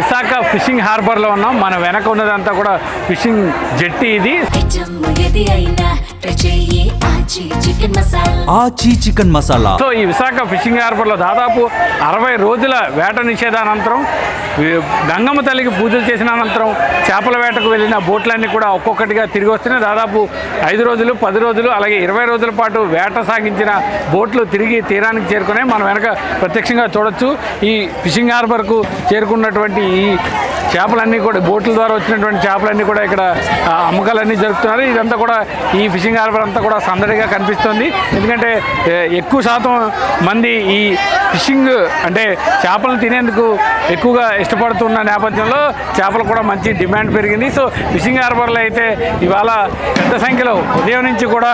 Visakha fishing హార్బర్లో ఉన్నాం. మన వెనక ఉన్నదంతా కూడా ఫిషింగ్ జెట్టి. ఇది ఆచి చికెన్ మసాలా. సో ఈ విశాఖ ఫిషింగ్ హార్బర్లో దాదాపు 60 రోజుల వేట నిషేధానంతరం, గంగమ్మ తల్లికి పూజలు చేసిన అనంతరం చేపల వేటకు వెళ్ళిన బోట్లన్నీ కూడా ఒక్కొక్కటిగా తిరిగి వస్తున్నాయి. దాదాపు 5 రోజులు, 10 రోజులు, అలాగే 20 రోజుల పాటు వేట సాగించిన బోట్లు తిరిగి తీరానికి చేరుకున్నాయి. మనం వెనక ప్రత్యక్షంగా చూడొచ్చు. ఈ ఫిషింగ్ హార్బర్కు చేరుకున్నటువంటి ఈ చేపలన్నీ కూడా, బోట్ల ద్వారా వచ్చినటువంటి చేపలన్నీ కూడా ఇక్కడ అమ్మకాలన్నీ జరుపుతున్నారు. ఇదంతా కూడా ఈ ఫిషింగ్ హార్బర్ అంతా కూడా సందడిగా కనిపిస్తుంది. ఎందుకంటే ఎక్కువ శాతం మంది ఈ ఫిషింగ్ అంటే చేపలను తినేందుకు ఎక్కువగా ఇష్టపడుతున్న నేపథ్యంలో చేపలు కూడా మంచి డిమాండ్ పెరిగింది. సో ఫిషింగ్ హార్బర్లో అయితే ఇవాళ పెద్ద సంఖ్యలో ఉదయం నుంచి కూడా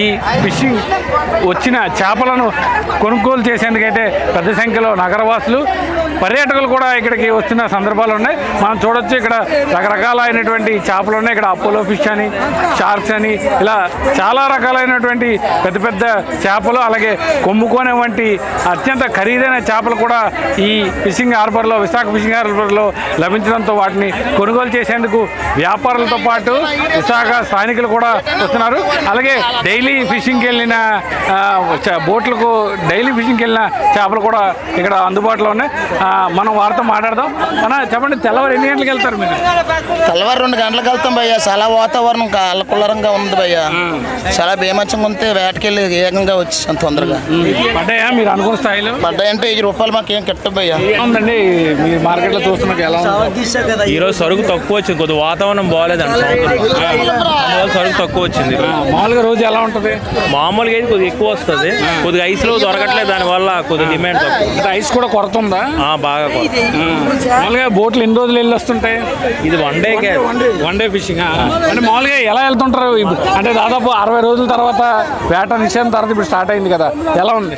ఈ ఫిషింగ్ వచ్చిన చేపలను కొనుగోలు చేసేందుకైతే పెద్ద సంఖ్యలో నగరవాసులు, పర్యాటకులు కూడా ఇక్కడికి వస్తున్న సందర్భాలు ఉన్నాయి. మనం చూడొచ్చు ఇక్కడ రకరకాలైనటువంటి చేపలు ఉన్నాయి. ఇక్కడ అపోలో ఫిష్ అని, షార్క్స్ అని, ఇలా చాలా రకాలైనటువంటి పెద్ద పెద్ద చేపలు, అలాగే కొమ్ముకోనే వంటి అత్యంత ఖరీదైన చేపలు కూడా ఈ ఫిషింగ్ హార్బర్లో, విశాఖ ఫిషింగ్ హార్బర్లో లభించడంతో వాటిని కొనుగోలు చేసేందుకు వ్యాపారులతో పాటు విశాఖ స్థానికులు కూడా వస్తున్నారు. అలాగే డైలీ ఫిషింగ్కి వెళ్ళిన బోట్లకు, డైలీ ఫిషింగ్కి వెళ్ళిన చేపలు కూడా ఇక్కడ అందుబాటులో ఉన్నాయి. మనం వారితో మాట్లాడదాం. చెప్పండి, తెల్లవారు ఎన్ని గంటలకు వెళ్తారు మీరు? తెల్లవారు 2 గంటలకు వెళ్తాం భయ్య. చాలా వాతావరణం అల్లకుల్లరంగా ఉంది భయ్య. చాలా బీమత్సంగా ఉంటే వేటకెళ్ళి ఏకంగా వచ్చేసాం తొందరగా. పడ్డాయా మీరు అనుకున్న స్థాయిలో? పడ్డాయంటే 5 రూపాయలు మాకేం కెట్ట భయ్య. ఉందండి మీరు మార్కెట్లో చూస్తున్నా ఎలా ఉంది? ఈరోజు సరుకు తక్కువ వచ్చింది, కొద్దిగా వాతావరణం బాగాలేదండి, సరుకు తక్కువ వచ్చింది. మామూలుగా రోజు ఎలా ఉంటుంది? మామూలుగా అయితే కొద్దిగా ఎక్కువ వస్తుంది, కొద్దిగా ఐస్ లో దొరకట్లేదు, దానివల్ల కొద్దిగా డిమాండ్ తక్కువ. ఐస్ కూడా కొరత ఉందా? బాగా కొరత. మామూలుగా బోట్లు ఎన్ని రోజులు వెళ్ళి వస్తుంటాయి? ఇది వన్ డే ఫిషింగ్. అంటే మామూలుగా ఎలా వెళ్తుంటారు? అంటే దాదాపు 60 రోజుల తర్వాత వేట నిషేధం తర్వాత ఇప్పుడు స్టార్ట్ అయింది కదా, ఎలా ఉంది?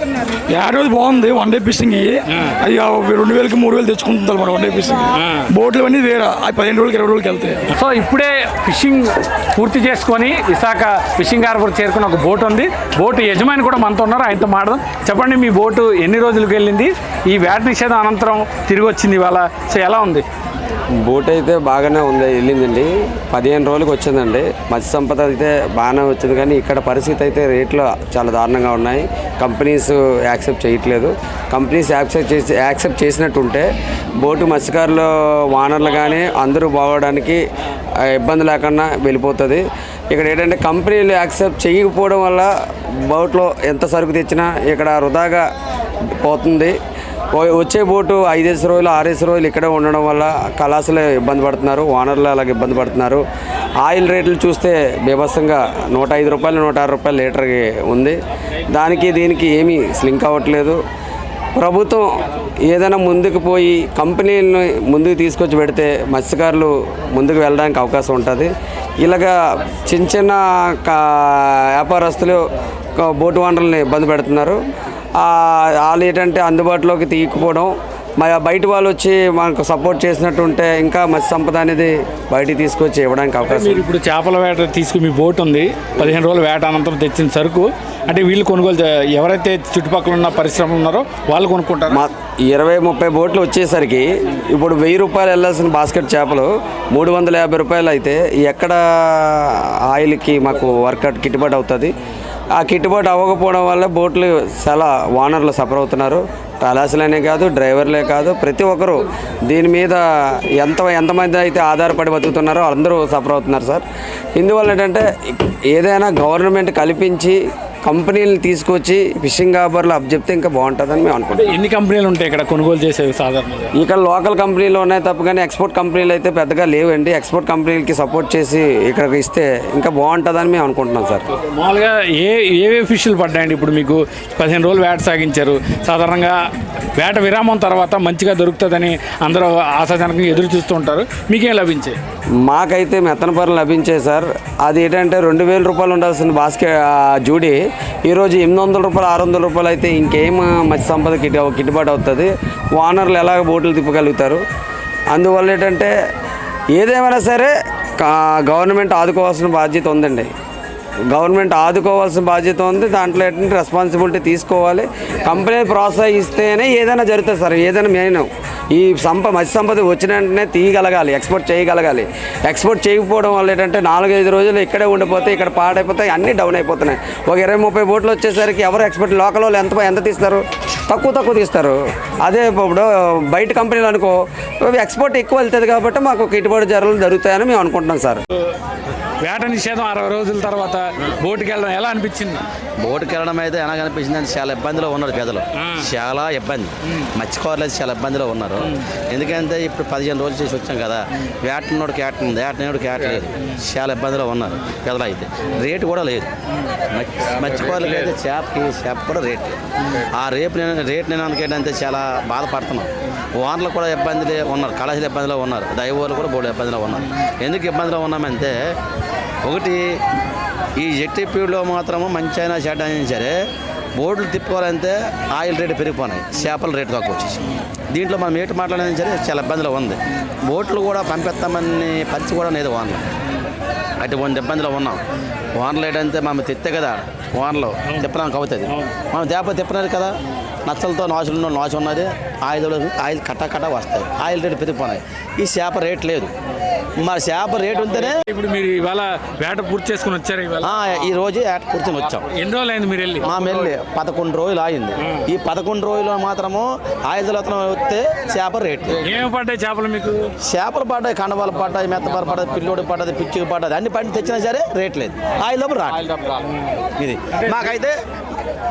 50 రోజులు బాగుంది. 1 డే ఫిషింగ్ అది 2000కి 3000 తెచ్చుకుంటారు మనం 1 డే ఫిషింగ్. బోట్లు అన్నీ వేరే 15 రోజులకి 20 రోజులకి వెళ్తాయి. సో ఇప్పుడే ఫిషింగ్ పూర్తి చేసుకొని విశాఖ ఫిషింగ్ హార్బర్ చేరుకున్న ఒక బోట్ ఉంది. బోటు యజమాని కూడా మనతో ఉన్నారు, ఆయనతో మాట్లాడదాం. చెప్పండి, మీ బోటు ఎన్ని రోజులకు వెళ్ళింది? ఈ వేట నిషేధం అనంతరం తిరిగి వచ్చింది ఇవాళ. సో ఎలా ఉంది? బోట్ అయితే బాగానే ఉంది, వెళ్ళిందండి. 15 రోజులకు వచ్చిందండి. మత్స్య సంపద అయితే బాగానే వచ్చింది, కానీ ఇక్కడ పరిస్థితి అయితే రేట్లు చాలా దారుణంగా ఉన్నాయి. కంపెనీస్ యాక్సెప్ట్ చేయట్లేదు. కంపెనీస్ యాక్సెప్ట్ చేసినట్టుంటే బోటు మత్స్యకారులు, వానర్లు కానీ అందరూ బాగోవడానికి ఇబ్బంది లేకుండా వెళ్ళిపోతుంది. ఇక్కడ ఏంటంటే కంపెనీలు యాక్సెప్ట్ చేయకపోవడం వల్ల బోట్లో ఎంత సరుకు తెచ్చినా ఇక్కడ వృధాగా పోతుంది. వచ్చే బోటు 5 రోజులు 6 రోజులు ఇక్కడే ఉండడం వల్ల కళాశాల ఇబ్బంది పడుతున్నారు, ఓనర్లు అలాగే ఇబ్బంది పడుతున్నారు. ఆయిల్ రేట్లు చూస్తే బీభత్సంగా 105 రూపాయలు 106 రూపాయలు లీటర్కి ఉంది. దానికి దీనికి ఏమీ స్లింక్ అవ్వట్లేదు. ప్రభుత్వం ఏదైనా ముందుకు పోయి కంపెనీలను ముందుకు తీసుకొచ్చి పెడితే మత్స్యకారులు ముందుకు వెళ్ళడానికి అవకాశం ఉంటుంది. ఇలాగా చిన్న చిన్న వ్యాపారస్తులు బోటు ఓనర్లని ఇబ్బంది పెడుతున్నారు. వాళ్ళు ఏంటంటే అందుబాటులోకి తీయకపోవడం, బయట వాళ్ళు వచ్చి మనకు సపోర్ట్ చేసినట్టుంటే ఇంకా మత్స్య సంపద అనేది బయటికి తీసుకొచ్చి ఇవ్వడానికి అవకాశం. మీరు ఇప్పుడు చేపల వేట తీసుకుని మీ బోట్ ఉంది, 15 రోజుల వేట అనంతరం తెచ్చిన సరుకు అంటే వీళ్ళు కొనుగోలు, ఎవరైతే చుట్టుపక్కల ఉన్న పరిశ్రమలు ఉన్నారో వాళ్ళు కొనుక్కుంటారు. 20-30 బోట్లు వచ్చేసరికి ఇప్పుడు 1000 రూపాయలు వెళ్ళాల్సిన బాస్కెట్ చేపలు 350 రూపాయలు అయితే ఎక్కడ ఆయిల్కి మాకు వర్కౌట్ గిట్టుబాటు అవుతుంది? ఆ గిట్టుబాటు అవ్వకపోవడం వల్ల బోట్లు చాలా ఓనర్లు సఫర్ అవుతున్నారు. కళాశాలనే కాదు, డ్రైవర్లే కాదు, ప్రతి ఒక్కరు దీని మీద ఎంతమంది అయితే ఆధారపడి బతుకుతున్నారో అందరూ సఫర్ అవుతున్నారు సార్. ఇందువల్ల ఏంటంటే ఏదైనా గవర్నమెంట్ కల్పించి కంపెనీలు తీసుకొచ్చి ఫిషింగ్ హార్బర్లో అప్పచెప్తే ఇంకా బాగుంటుందని మేము అనుకుంటాం. ఎన్ని కంపెనీలు ఉంటాయి ఇక్కడ కొనుగోలు చేసేవి సాధారణంగా? ఇక్కడ లోకల్ కంపెనీలు ఉన్నాయి తప్ప, కానీ ఎక్స్పోర్ట్ కంపెనీలు అయితే పెద్దగా లేవండి. ఎక్స్పోర్ట్ కంపెనీలకి సపోర్ట్ చేసి ఇక్కడికి ఇస్తే ఇంకా బాగుంటుందని మేము అనుకుంటున్నాం సార్. మామూలుగా ఏవే ఫిష్లు పడ్డాయండి? ఇప్పుడు మీకు 15 రోజులు వేట సాగించారు. సాధారణంగా వేట విరామం తర్వాత మంచిగా దొరుకుతుందని అందరూ ఆశాజనకంగా ఎదురు చూస్తూ ఉంటారు. మీకేం లభించాయి? మాకైతే మెత్తనపరం లభించాయి సార్. అది ఏంటంటే 2000 రూపాయలు ఉండాల్సిన బాస్కెట్ జూడి ఈరోజు 800 రూపాయలు 600 రూపాయలు అయితే ఇంకేం మత్స్య సంపద గిట్టుబాటు అవుతుంది. ఓనర్లు ఎలాగ బోట్లు తిప్పగలుగుతారు? అందువల్ల ఏంటంటే ఏదేమైనా సరే గవర్నమెంట్ ఆదుకోవాల్సిన బాధ్యత ఉందండి. గవర్నమెంట్ ఆదుకోవాల్సిన బాధ్యత ఉంది. దాంట్లో ఏంటంటే రెస్పాన్సిబిలిటీ తీసుకోవాలి. కంపెనీ ప్రోత్సహిస్తేనే ఏదైనా జరుగుతుంది సార్. ఏదైనా మెయిన్ ఈ మత్స్య సంపద వచ్చిన వెంటనే తీయగలగాలి, ఎక్స్పోర్ట్ చేయగలగాలి. ఎక్స్పోర్ట్ చేయకపోవడం వల్ల ఏంటంటే 4-5 రోజులు ఇక్కడే ఉండిపోతే ఇక్కడ పాడైపోతాయి, అన్నీ డౌన్ అయిపోతున్నాయి. ఒక 20-30 బోట్లు వచ్చేసరికి ఎవరు ఎక్స్పోర్ట్ లోకల్ వాళ్ళు ఎంత తీస్తారు? తక్కువ తీస్తారు. అదే ఇప్పుడు బయట కంపెనీలు అనుకో ఎక్స్పోర్ట్ ఎక్కువ వెళ్తుంది కాబట్టి మాకు గిట్టుబాటు ధరలు జరుగుతాయని మేము అనుకుంటున్నాం సార్. వేట నిషేధం 60 రోజుల తర్వాత బోటుకి వెళ్ళడం ఎలా అనిపించింది? బోటుకి వెళ్ళడం అయితే ఎలా అనిపించింది అంటే చాలా ఇబ్బందిలో ఉన్నారు ప్రజలు. చాలా ఇబ్బంది, మత్స్యకారులు అయితే చాలా ఇబ్బందిలో ఉన్నారు. ఎందుకంటే ఇప్పుడు 15 రోజులు చేసి వచ్చాం కదా, వేటనోడికి వేట ఉంది, వేటనోడికి వేట లేదు. చాలా ఇబ్బందిలో ఉన్నారు ప్రజలు. అయితే రేటు కూడా లేదు. మత్స్యకారులకి అయితే చేప కూడా రేట్ లేదు. ఆ రేటు నేను ఏంటంటే చాలా బాధపడుతున్నాం. ఓనర్లు కూడా ఇబ్బందులు ఉన్నారు, కళాశాల ఇబ్బందిలో ఉన్నారు, దైవాలు కూడా బోర్డు ఇబ్బందిలో ఉన్నారు. ఎందుకు ఇబ్బందిలో ఉన్నామంటే ఒకటి ఈ జెట్టీపీలో మాత్రము మంచి అయినా చెడ్డ అయినా సరే బోర్డులు తిప్పుకోవాలంటే ఆయిల్ రేటు పెరిగిపోయినాయి, చేపల రేటు తక్కువ వచ్చేసి. దీంట్లో మనం ఏటు మాట్లాడేది సరే చాలా ఇబ్బందిలో ఉంది. బోట్లు కూడా పంపిస్తామని పరిస్థితి కూడా లేదు ఓనర్లు. అటువంటి ఇబ్బందిలో ఉన్నాం. ఓనర్లు ఏంటంటే మనం తెస్తే కదా ఓనర్లు తిప్పడానికి అవుతుంది. మనం తేప తిప్పినారు కదా, నచ్చలతో నాచు ఉన్నది, ఆయిల్ కట్ట వస్తాయి, ఆయిల్ రేటు పెరిగిపోయినాయి. ఈ చేప రేట్ లేదు. మరి చేప రేటు ఉంటేనే ఇప్పుడు మీరు ఇవాళ వేట పూర్తి చేసుకుని వచ్చారు. ఇవాళ ఈ రోజు కూర్చొని వచ్చాం. ఎన్ని రోజులు అయింది మీరు వెళ్ళి? మా వెళ్ళి 11 రోజులు అయింది. ఈ 11 రోజులు మాత్రము 5 వస్తే చేప రేటు. ఏమి పడ్డాయి చేపలు మీకు? చేపలు పడ్డాయి, కండవాళ్ళు పడ్డాయి, మెత్తపాలు పడ్డాయి, పిల్లోడి పడ్డది, పిచ్చికి పడ్డది, అన్ని పండి తెచ్చినా సరే రేట్ లేదు. ఆయిల్ డబ్బులు రాదు. ఇది మాకైతే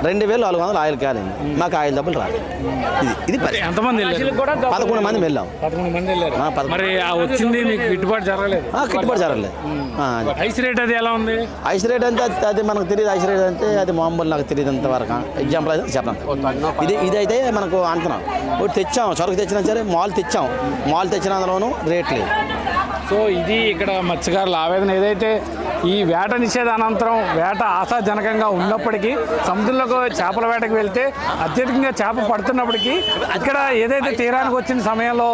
2400 ఆయిల్ కాలేదు, మాకు ఆయిల్ డబ్బులు రాదు. ఇది ఎంతమంది వెళ్ళారు? 11 మంది వెళ్ళాం. 11 మంది వెళ్ళారు. మరి ఆ వచ్చింది మీకు గిట్టుబాటు జరగలేదు? గిట్టుబాటు జరగలేదు. ఐస్ రేట్ అది ఎలా ఉంది? ఐస్ రేట్ అంటే అది మనకు తెలియదు. ఐస్ రేట్ అంటే అది మామూలు నాకు తెలియదు అంతవరకు. ఎగ్జాంపుల్ అయితే చెప్పడం ఇది అయితే మనకు అంటున్నాం. ఇప్పుడు తెచ్చాం, సరుకు తెచ్చినా సరే మాల్ తెచ్చినందులోనూ రేట్ లేదు. సో ఇది ఇక్కడ మత్స్యకారుల ఆవేదన. ఏదైతే ఈ వేట నిషేధానంతరం వేట ఆశాజనకంగా ఉన్నప్పటికీ సముద్రంలోకి చేపల వేటకు వెళ్తే అత్యధికంగా చేప పడుతున్నప్పటికీ ఇక్కడ ఏదైతే తీరానికి వచ్చిన సమయంలో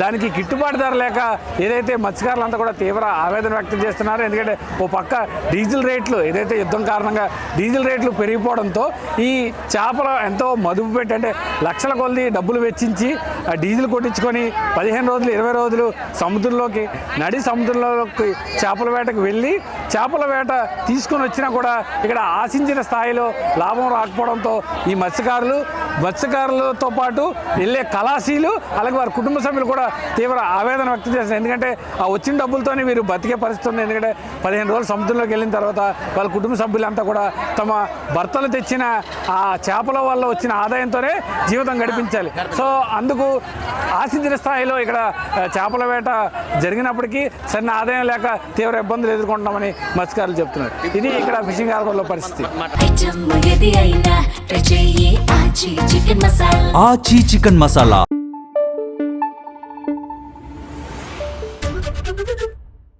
దానికి గిట్టుబాటు ధర లేక ఏదైతే మత్స్యకారులంతా కూడా తీవ్ర ఆవేదన వ్యక్తం చేస్తున్నారు. ఎందుకంటే ఓ పక్క డీజిల్ రేట్లు, ఏదైతే యుద్ధం కారణంగా డీజిల్ రేట్లు పెరిగిపోవడంతో ఈ చేపలు ఎంతో మదుపు పెట్టి, అంటే లక్షల కొద్ది డబ్బులు వెచ్చించి ఆ డీజిల్ కొట్టించుకొని 15 రోజులు 20 రోజులు నడి సముద్రంలోకి చేపల వేటకు వెళ్ళి చేపల వేట తీసుకొని వచ్చినా కూడా ఇక్కడ ఆశించిన స్థాయిలో లాభం రాకపోవడంతో ఈ మత్స్యకారులతో పాటు వెళ్ళే కళాశీలు అలాగే వారి కుటుంబ సభ్యులు కూడా తీవ్ర ఆవేదన వ్యక్తం చేస్తారు. ఎందుకంటే ఆ వచ్చిన డబ్బులతోనే వీరు బతికే పరిస్థితి ఉంది. ఎందుకంటే 15 రోజులు సముద్రంలోకి వెళ్ళిన తర్వాత వాళ్ళ కుటుంబ సభ్యులంతా కూడా తమ భర్తలు తెచ్చిన ఆ చేపల వల్ల వచ్చిన ఆదాయంతోనే జీవితం గడిపించాలి. సో అందుకు ఆశించిన స్థాయిలో ఇక్కడ చేపల వేట జరిగినప్పటికీ సరైన ఆదాయం లేక తీవ్ర ఇబ్బందులు ఎదుర్కొంటున్నామని మత్స్యకారులు చెప్తున్నారు. ఇది ఇక్కడ ఫిషింగ్ హార్బర్లో పరిస్థితి. ఆచి చికెన్ మసాలా